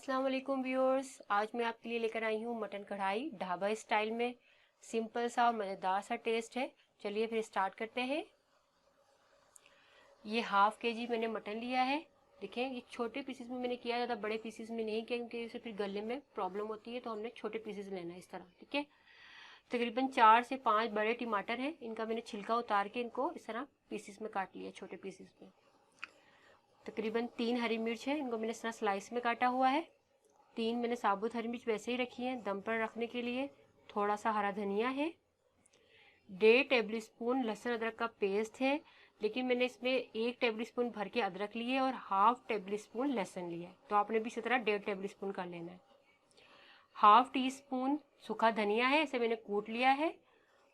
अस्सलाम वालेकुम व्यूअर्स। आज मैं आपके लिए लेकर आई हूँ मटन कढ़ाई ढाबा स्टाइल में। सिंपल सा और मज़ेदार सा टेस्ट है। चलिए फिर स्टार्ट करते हैं। ये हाफ केजी मैंने मटन लिया है। देखें, ये छोटे पीसेस में मैंने किया, ज़्यादा बड़े पीसेस में नहीं किया क्योंकि इसे फिर गले में प्रॉब्लम होती है, तो हमने छोटे पीसेस लेना है इस तरह। ठीक है, तकरीबन 4 से 5 बड़े टमाटर हैं। इनका मैंने छिलका उतार के इनको इस तरह पीसेस में काट लिया, छोटे पीसेस में। तकरीबन 3 हरी मिर्च है, इनको मैंने इस तरह स्लाइस में काटा हुआ है। 3 मैंने साबुत हरी मिर्च वैसे ही रखी है दम पर रखने के लिए। थोड़ा सा हरा धनिया है। 1.5 टेबल स्पून लहसुन अदरक का पेस्ट है, लेकिन मैंने इसमें 1 टेबल स्पून भर के अदरक लिए और हाफ टेबल स्पून लहसुन लिया है, तो आपने भी इसी तरह 1.5 टेबल स्पून कर लेना है। हाफ टी स्पून सूखा धनिया है, इसे मैंने कूट लिया है।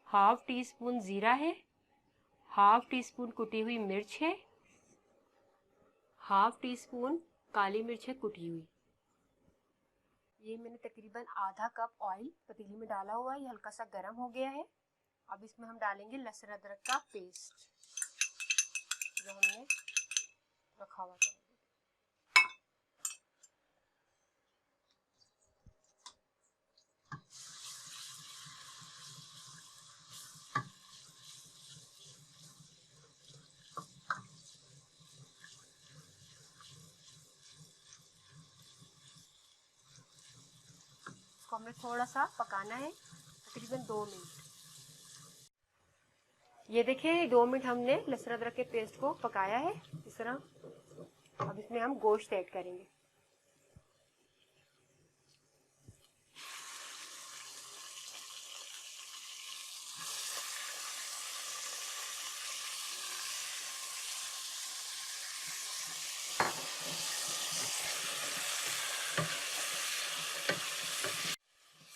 हाफ टी स्पून जीरा है। हाफ टी स्पून कुटी हुई मिर्च है। हाफ टी स्पून काली मिर्च है कुटी हुई। ये मैंने तकरीबन आधा कप ऑयल पतीली में डाला हुआ है, ये हल्का सा गर्म हो गया है। अब इसमें हम डालेंगे लहसुन अदरक का पेस्ट जो हमने रखा हुआ था। इसको हमें थोड़ा सा पकाना है, तकरीबन 2 मिनट। ये देखिए 2 मिनट हमने लहसुन अदरक के पेस्ट को पकाया है इस तरह। अब इसमें हम गोश्त ऐड करेंगे।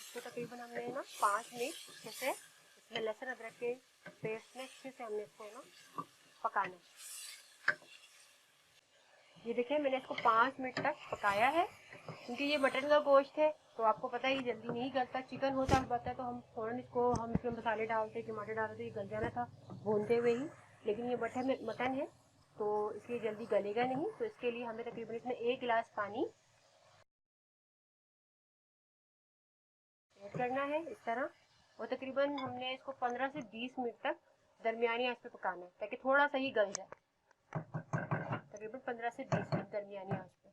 इसको तकरीबन हमने ना 5 मिनट अच्छे से इसमें लहसुन अदरक के पेस्ट में अच्छे से हमने इसको ना पकाना है। ये देखिए मैंने इसको 5 मिनट तक पकाया है, क्योंकि ये मटन का गोश्त है तो आपको पता है ये जल्दी नहीं गलता। चिकन होता है तो हम फ़ौरन इसको हम इसमें मसाले डालते, टमाटर डालते, ये गल जाना था भूनते हुए ही। लेकिन ये मटन है तो इसलिए जल्दी गलेगा नहीं, तो इसके लिए हमें तकरीबन इसमें 1 गिलास पानी ऐड करना है इस तरह। और तकरीबन हमने इसको 15 से 20 मिनट तक दरमियानी आंच पे पकाना है, ताकि थोड़ा सा ही गल जाए। तकरीबन 15 से 20 मिनट दरमियानी आंच पे।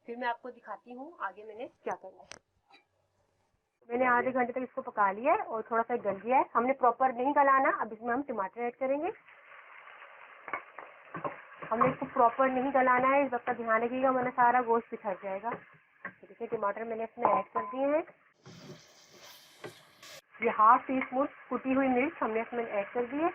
फिर मैं आपको दिखाती हूँ आगे मैंने क्या करना है। मैंने आधे घंटे तक इसको पका लिया है और थोड़ा सा गल गया है। हमने प्रॉपर नहीं गलाना। अब इसमें हम टमाटर ऐड करेंगे। हमने इसको प्रॉपर नहीं गलाना है, इस बात का ध्यान रखिएगा वरना सारा गोश्त बिखर जाएगा। देखिए टमाटर मैंने इसमें ऐड कर दिए हैं। ये हाफ टी स्पून कुटी हुई मिर्च हमने इसमें ऐड कर दी है।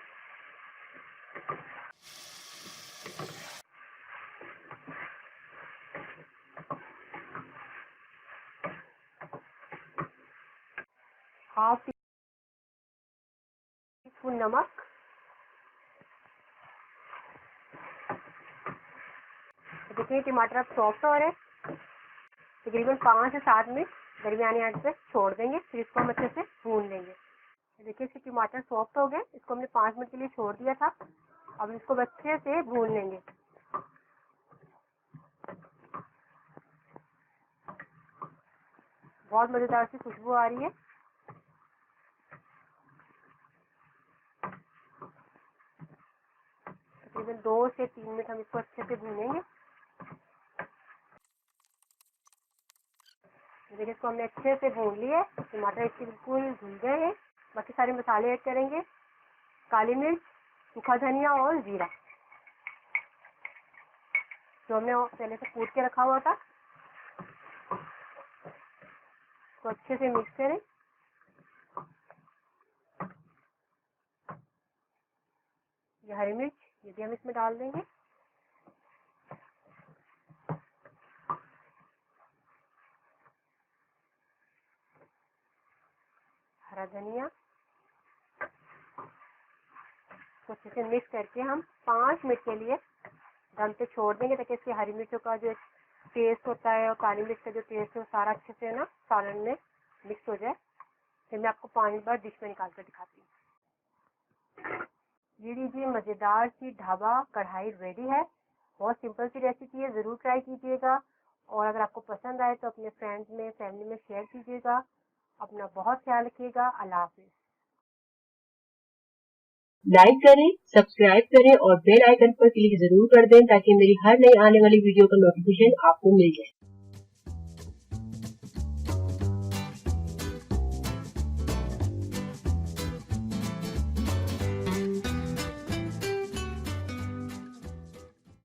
हाफ टी स्पून नमक। देखिए टमाटर अब सॉफ्ट हो रहे हैं। तकरीबन 5 से 7 मिनट दरमियानी आंच पे छोड़ देंगे, फिर इसको हम अच्छे से भून लेंगे। देखिए इसके टमाटर सॉफ्ट हो गए, इसको हमने 5 मिनट के लिए छोड़ दिया था। अब इसको अच्छे से भून लेंगे। बहुत मज़ेदार सी खुशबू आ रही है। तकरीबन 2 से 3 मिनट हम इसको अच्छे से भूनेंगे। देखिए इसको हमने अच्छे से भून लिया है, टमाटर इसके बिल्कुल भून गए हैं। बाकी सारे मसाले ऐड करेंगे, काली मिर्च, सूखा धनिया और जीरा जो हमने पहले से कूट के रखा हुआ था। तो अच्छे से मिक्स करें। ये हरी मिर्च ये भी हम इसमें डाल देंगे। हरा धनिया तो अच्छे से मिक्स करके हम 5 मिनट के लिए दम पे छोड़ देंगे, ताकि इसकी हरी मिर्चों का जो टेस्ट होता है और काली मिर्च का जो टेस्ट है वो सारा अच्छे से ना सालन में मिक्स हो जाए। फिर मैं आपको 5 मिनट बाद डिश में निकाल कर दिखाती हूँ। ये लीजिए मज़ेदार सी ढाबा कढ़ाई रेडी है। बहुत सिंपल सी रेसिपी है, ज़रूर ट्राई कीजिएगा। और अगर आपको पसंद आए तो अपने फ्रेंड्स में, फैमिली में शेयर कीजिएगा। अपना बहुत ख्याल रखिएगा। अल्लाह हाफिज। लाइक करें, सब्सक्राइब करें और बेल आइकन पर क्लिक जरूर कर दें ताकि मेरी हर नई आने वाली वीडियो का नोटिफिकेशन आपको मिल जाए।